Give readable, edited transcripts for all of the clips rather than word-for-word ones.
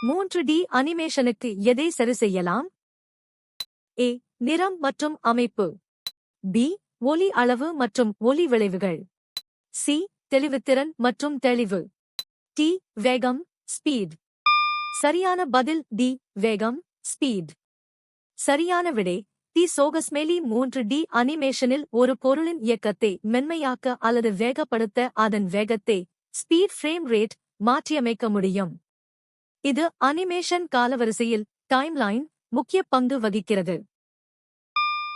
3D அனிமேஷனுக்கு எதை சரி செய்யலாம்? A. நிறம் மற்றும் அமைப்பு. B. ஒலி அளவு மற்றும் ஒலி விளைவுகள். C. தெளிவுத்திறன் மற்றும் தெளிவு. T. வேகம், ஸ்பீட். சரியான பதில் D. வேகம், ஸ்பீட். சரியான விடை தி சோகஸ்மெலி 3D அனிமேஷனில் ஒரு பொருளின் இயக்கத்தை மென்மையாக்க அல்லது வேகப்படுத்த அதன் வேகத்தை ஸ்பீட் ஃப்ரேம் ரேட் மாற்றியமைக்க முடியும். இது அனிமேஷன் காலவரிசையில் டைம்லைன் முக்கிய பங்கு வகிக்கிறது.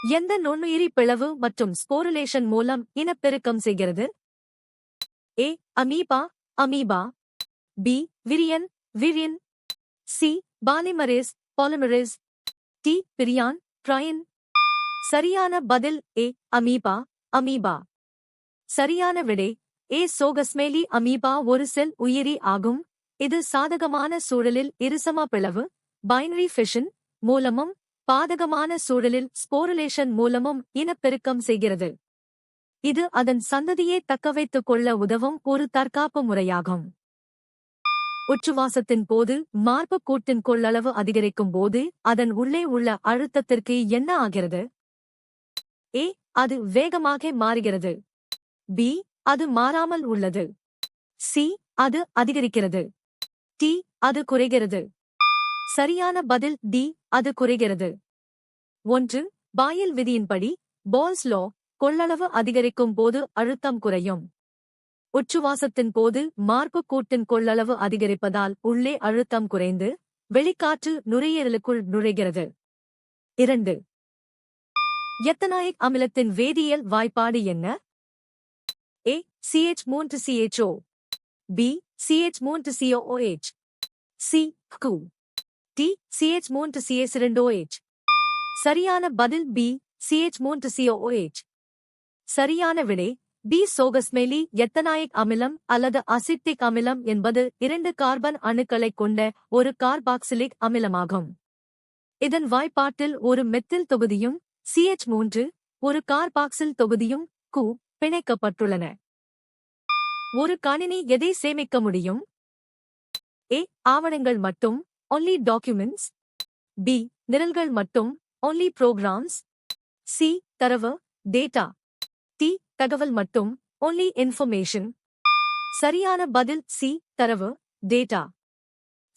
எந்த நுண்ணுயிரி பிளவு மற்றும் ஸ்போருலேஷன் மூலம் இனப்பெருக்கம் செய்கிறது? A. Amoeba, amoeba. B. Virion, virion. C. Polymerase, polymerase. T. Prion, prion. சரியான பதில் A. Amoeba, amoeba. சரியான விடை A. சோகஸ்மெலி அமீபா ஒரு செல் உயிரி ஆகும். இது சாதகமான சூழலில் இருசம பிளவு பைனரி ஃபிஷன் மூலமும் பாதகமான சூழலில் ஸ்போருலேஷன் மூலமும் இனப்பெருக்கம் செய்கிறது. இது அதன் சந்ததியை தக்கவைத்துக் கொள்ள உதவும் ஒரு தற்காப்பு முறையாகும். உச்சுவாசத்தின் போது மார்புக் கூட்டின் கொள்ளளவு அதிகரிக்கும் போது அதன் உள்ளே உள்ள அழுத்தத்திற்கு என்ன ஆகிறது? A. அது வேகமாக மாறுகிறது. B. அது மாறாமல் உள்ளது. C. அது அதிகரிக்கிறது. T. அது குறைகிறது. சரியான பதில் D. அது குறைகிறது. 1. பாயில் விதியின்படி பால்ஸ் லா கொள்ளளவு அதிகரிக்கும் போது அழுத்தம் குறையும். உச்சுவாசத்தின் போது மார்புக் கூட்டின் கொள்ளளவு அதிகரிப்பதால் உள்ளே அழுத்தம் குறைந்து வெளிக்காற்று நுரையீரலுக்குள் நுழைகிறது. 2. எத்தனாயிக் அமிலத்தின் வேதியியல் வாய்ப்பாடு என்ன? A. CH3CHO. B. CH3COOH. C. Q. T. CH3CH2OH. சரியான பதில் B. CH3COOH. சரியான விடை B. சோகஸ்மெலி எத்தனாயிக் அமிலம் அல்லது அசிட்டிக் அமிலம் என்பது 2 கார்பன் அணுக்களைக் கொண்ட ஒரு கார்பாக்சிலிக் அமிலமாகும். இதன் வாய்ப்பாட்டில் ஒரு மெத்தில் தொகுதியும் CH3 ஒரு கார்பாக்சில் தொகுதியும் Q பிணைக்கப்பட்டுள்ளன. ஒரு கணினி எதை சேமிக்க முடியும்? A. ஆவணங்கள் மட்டும் only documents. B. நிரல்கள் மட்டும் only programs. C. தரவு data. T. தகவல் மட்டும் only information. சரியான பதில் C. தரவு data.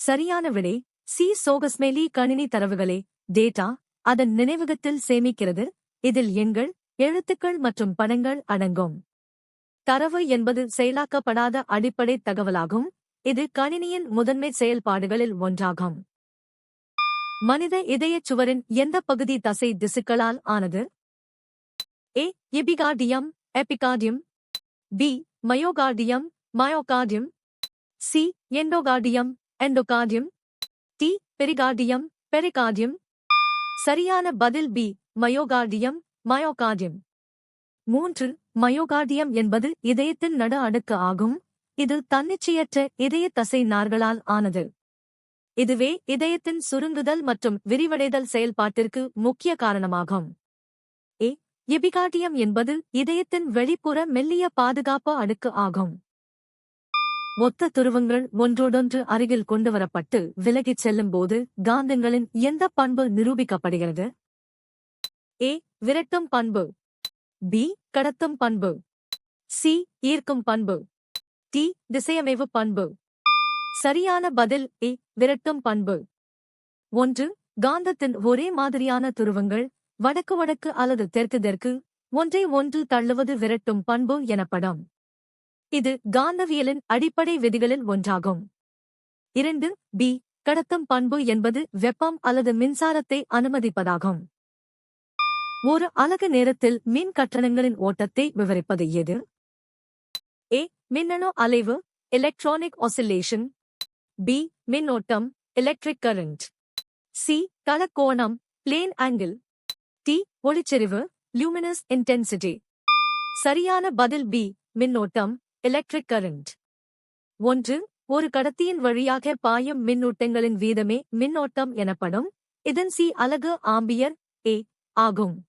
சரியான விடை C. சோகஸ்மெலி கணினி தரவுகளை data அதன் நினைவகத்தில் சேமிக்கிறது. இதில் எண்கள், எழுத்துக்கள் மற்றும் படங்கள் அடங்கும். தரவு என்பது செயலாக்கப்படாத அடிப்படை தகவலாகும். இது கணினியின் முதன்மை செயல்பாடுகளில் ஒன்றாகும். மனித இதயச் சுவரின் எந்த பகுதி தசை திசுக்களால் ஆனது? A. Epicardium, epicardium. B. Myocardium, myocardium. C. Endocardium, endocardium. T. Pericardium, pericardium. சரியான பதில் B. Myocardium, myocardium. 3. மயோகார்டியம் என்பது இதயத்தின் நடு அடுக்கு ஆகும். இது தன்னிச்சையற்ற இதய தசை நார்களால் ஆனது. இதுவே இதயத்தின் சுருங்குதல் மற்றும் விரிவடைதல் செயல்பாட்டிற்கு முக்கிய காரணமாகும். A. எபிகார்டியம் என்பது இதயத்தின் வெளிப்புற மெல்லிய பாதுகாப்பு அடுக்கு ஆகும். ஒத்த துருவங்கள் ஒன்றோடொன்று அருகில் கொண்டுவரப்பட்டு விலகிச் செல்லும்போது காந்தங்களின் எந்த பண்பு நிரூபிக்கப்படுகிறது? A. விரட்டும் பண்பு. B. கடத்தும் பண்பு. C. ஈர்க்கும் பண்பு. T. திசையமைவு பண்பு. சரியான பதில் A. விரட்டும் பண்பு. 1. காந்தத்தின் ஒரே மாதிரியான துருவங்கள் வடக்கு வடக்கு அல்லது தெற்கு தெற்கு ஒன்றை ஒன்று தள்ளுவது விரட்டும் பண்பு எனப்படும். இது காந்தவியலின் அடிப்படை விதிகளில் ஒன்றாகும். 2. B. கடத்தும் பண்பு என்பது வெப்பம் அல்லது மின்சாரத்தை அனுமதிப்பதாகும். ஒரு அலகு நேரத்தில் மின் கட்டணங்களின் ஓட்டத்தை விவரிப்பது எது? A. மின்னணு அலைவு, எலக்ட்ரானிக் ஆசிலேஷன். B. மின்னோட்டம், எலக்ட்ரிக் கரண்ட். C. தளக்கோணம், பிளேன் ஆங்கிள். T. ஒளிச்செறிவு, luminous intensity. சரியான பதில் B. மின்னோட்டம், எலக்ட்ரிக் கரண்ட். 1. ஒரு கடத்தியின் வழியாக பாயும் மின்னூட்டங்களின் வீதமே மின்னோட்டம் எனப்படும். இதன் C அலகு ஆம்பியர் A ஆகும்.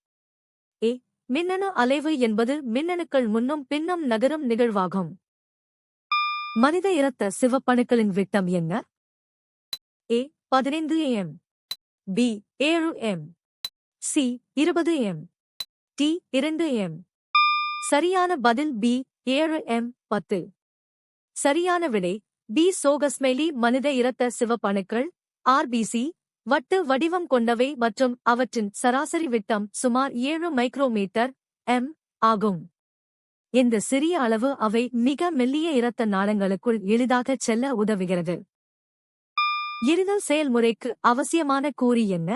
A. மின்னணு அலைவு என்பது மின்னணுக்கள் முன்னும் பின்னும் நகரும் நிகழ்வாகும். மனித இரத்த சிவப்பணுக்களின் விட்டம் என்ன? A 15 M, B 7 M, C 20 M, D 2 M. சரியான பதில் பி 7 எம் 10. சரியான விடை பி. சோகஸ்மெலி மனித இரத்த சிவப்பணுக்கள் ஆர்பிசி வட்டு வடிவம் கொண்டவை மற்றும் அவற்றின் சராசரி விட்டம் சுமார் 7 மைக்ரோமீட்டர் எம் ஆகும். இந்த சிறிய அளவு அவை மிக மெல்லிய இரத்த நாளங்களுக்குள் எளிதாகச் செல்ல உதவுகிறது. எரிதல் செயல்முறைக்கு அவசியமான கூறு என்ன?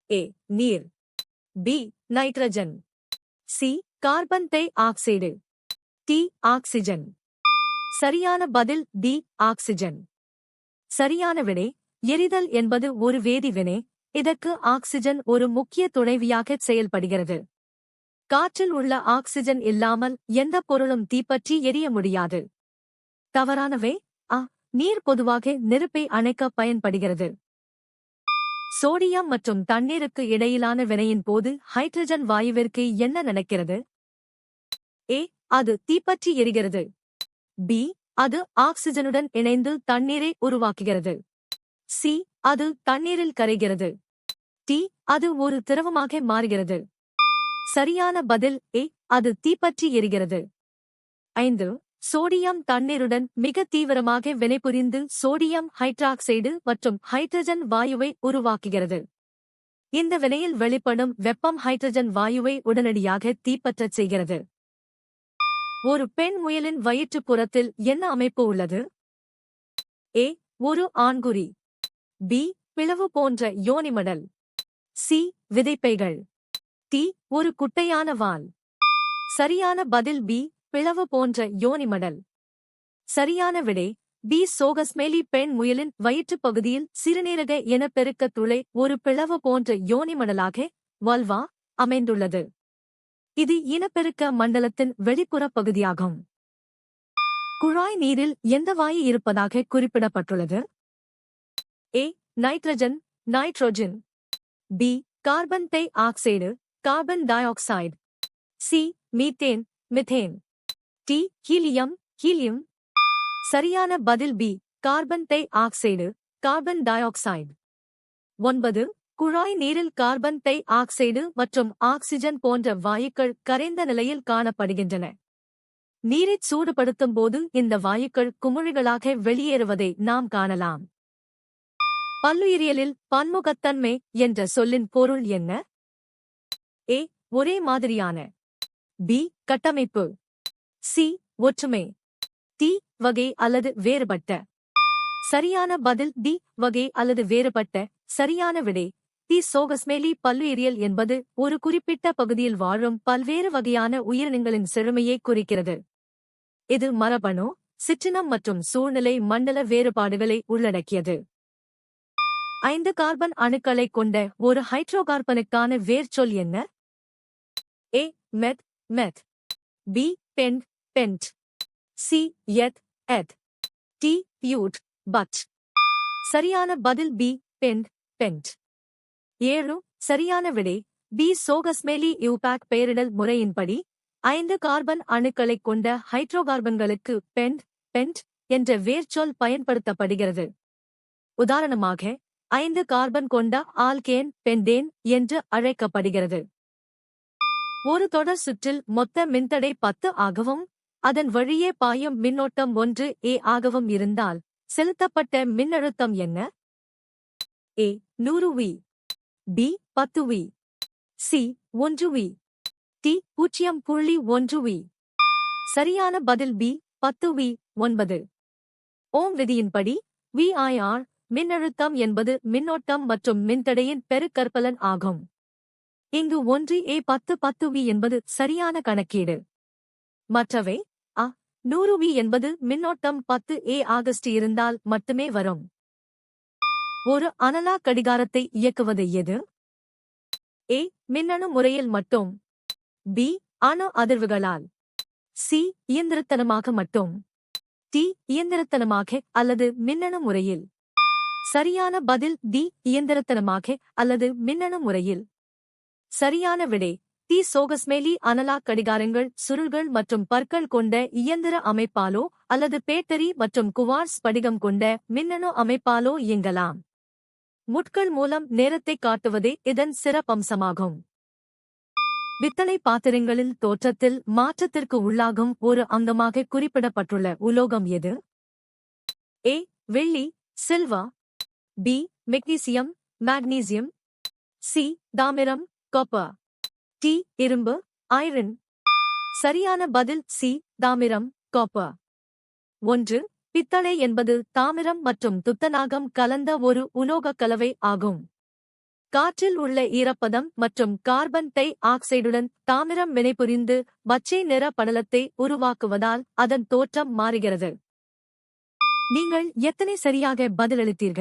ஏ நீர், B nitrogen, C carbon tie oxide, D oxygen. சரியான பதில் டி ஆக்சிஜன். சரியான விடை எரிதல் என்பது ஒரு வேதிவினை. இதற்கு ஆக்சிஜன் ஒரு முக்கிய துணைவியாகச் செயல்படுகிறது. காற்றில் உள்ள ஆக்சிஜன் இல்லாமல் எந்த பொருளும் தீப்பற்றி எரிய முடியாது. தவறானவை அ. நீர் பொதுவாக நெருப்பை அணைக்க பயன்படுகிறது. சோடியம் மற்றும் தண்ணீருக்கு இடையிலான வினையின் போது ஹைட்ரஜன் வாயுவிற்கு என்ன நடக்கிறது? ஏ அது தீப்பற்றி எரிகிறது. பி அது ஆக்சிஜனுடன் இணைந்து தண்ணீரை உருவாக்குகிறது. சி அது தண்ணீரில் கரைகிறது. டி அது ஒரு திரவமாக மாறுகிறது. சரியான பதில் ஏ அது தீப்பற்றி எரிகிறது. 5. சோடியம் தண்ணீருடன் மிக தீவிரமாக வினைபுரிந்து சோடியம் ஹைட்ராக்சைடு மற்றும் ஹைட்ரஜன் வாயுவை உருவாக்குகிறது. இந்த வினையில் வெளிப்படும் வெப்பம் ஹைட்ரஜன் வாயுவை உடனடியாக தீப்பற்றச் செய்கிறது. ஒரு பெண் முயலின் வயிற்றுப்புறத்தில் என்ன அமைப்பு உள்ளது? ஏ ஒரு ஆண்குறி, பி பிளவு போன்ற யோனிமடல், சி விதைப்பைகள், டி ஒரு குட்டையான வால். சரியான பதில் பி பிளவு போன்ற யோனிமடல். சரியான விடை பி. சோகஸ்மெலி பெண் முயலின் வயிற்றுப் பகுதியில் சிறுநீரக இனப்பெருக்கத் துளை ஒரு பிளவு போன்ற யோனிமடலாக வல்வா அமைந்துள்ளது. இது இனப்பெருக்க மண்டலத்தின் வெளிப்புற பகுதியாகும். குழாய் நீரில் எந்த வாயு இருப்பதாக குறிப்பிடப்பட்டுள்ளது? A nitrogen nitrogen, B carbon di oxide carbon di oxide, C methane methane, D helium helium. சரியான பதில் B carbon di oxide carbon di oxide. 9. குழாய் நீரில் கார்பன் டை ஆக்சைடு மற்றும் ஆக்சிஜன் போன்ற வாயுக்கள் கரைந்த நிலையில் காணப்படுகின்றன. நீரைச் சூடுபடுத்தும் போது இந்த வாயுக்கள் குமிழிகளாக வெளியேறுவதை நாம் காணலாம். பல்லுயிரியலில் பன்முகத்தன்மை என்ற சொல்லின் பொருள் என்ன? ஏ ஒரே மாதிரியான, பி கட்டமைப்பு, சி ஒற்றுமை, டி வகை அல்லது வேறுபட்ட. சரியான பதில் டி வகை அல்லது வேறுபட்ட. சரியான விடை டி. சோகஸ்மெலி பல்லுயிரியல் என்பது ஒரு குறிப்பிட்ட பகுதியில் வாழும் பல்வேறு வகையான உயிரினங்களின் செழுமையை குறிக்கிறது. இது மரபணு, சிற்றினம் மற்றும் சூழ்நிலை மண்டல வேறுபாடுகளை உள்ளடக்கியது. 5 கார்பன் அணுக்களைக் கொண்ட ஒரு ஹைட்ரோகார்பனுக்கான வேர்ச்சொல் என்ன? ஏ மெத் மெத், பி பென்ட் பென்ட், சி எத் எத், டி பியூட் பட். சரியான பதில் பி பென்ட் பென்ட். 7. சரியான விடை பி. சோகஸ்மெலி யூபாக் பெயரிடல் முறையின்படி 5 கார்பன் அணுக்களைக் கொண்ட ஹைட்ரோகார்பன்களுக்கு பென்ட் பென்ட் என்ற வேர்ச்சொல் பயன்படுத்தப்படுகிறது. உதாரணமாக 5 கார்பன் கொண்ட ஆல்கேன் பெண்டேன் என்று அழைக்கப்படுகிறது. ஒரு தொடர் சுற்றில் மொத்த மின்தடை 10 ஆகவும் அதன் வழியே பாயும் மின்னோட்டம் 1 ஏ ஆகவும் இருந்தால் செலுத்தப்பட்ட மின்னழுத்தம் என்ன? A 100 V, B 10 V, C 1 V, D 0.1 V. சரியான பதில் பி 10 வி 9. ஓம் விதியின்படி VIR மின்னழுத்தம் என்பது மின்னோட்டம் மற்றும் மின்தடையின் பெருக்கற்பலன் ஆகும். இங்கு 1 ஏ 10 வி என்பது சரியான கணக்கீடு. மற்றவை அ 100 வி என்பது மின்னோட்டம் 10 ஏ ஆகஸ்ட் இருந்தால் மட்டுமே வரும். ஒரு அனலாக் கடிகாரத்தை இயக்குவது எது? ஏ மின்னணு முறையில் மட்டும், பி அணு அதிர்வுகளால், சி இயந்திரத்தனமாக மட்டும், டி இயந்திரத்தனமாக அல்லது மின்னணு முறையில். சரியான பதில் டி இயந்திரத்தனமாக அல்லது மின்னணு முறையில். சரியான விடை டி சோகஸ்மேலி அனலாக் கடிகாரங்கள் சுருள்கள் மற்றும் பற்கள் கொண்ட இயந்திர அமைப்பாலோ அல்லது பேட்டரி மற்றும் குவார்ட்ஸ் படிகம் கொண்ட மின்னணு அமைப்பாலோ இயங்கலாம். முட்கள் மூலம் நேரத்தை காட்டுவதே இதன் சிறப்பம்சமாகும். பித்தளை பாத்திரங்களில் தோற்றத்தில் மாற்றத்திற்கு உள்ளாகும் ஒரு அங்கமாக குறிப்பிடப்பட்டுள்ள உலோகம் எது? ஏ. வெள்ளி silver, B. Magnesium magnesium, C. தாமிரம் காப்பர், டி. இரும்பு ஐரன். சரியான பதில் சி. தாமிரம் காப்பர். 1. பித்தளை என்பது தாமிரம் மற்றும் துத்தநாகம் கலந்த ஒரு உலோகக் கலவை ஆகும். காற்றில் உள்ள ஈரப்பதம் மற்றும் கார்பன் டை ஆக்சைடுடன் தாமிரம் வினைபுரிந்து பச்சை நிற படலத்தை உருவாக்குவதால் அதன் தோற்றம் மாறுகிறது. நீங்கள் எத்தனை சரியாக பதிலளித்தீர்கள்?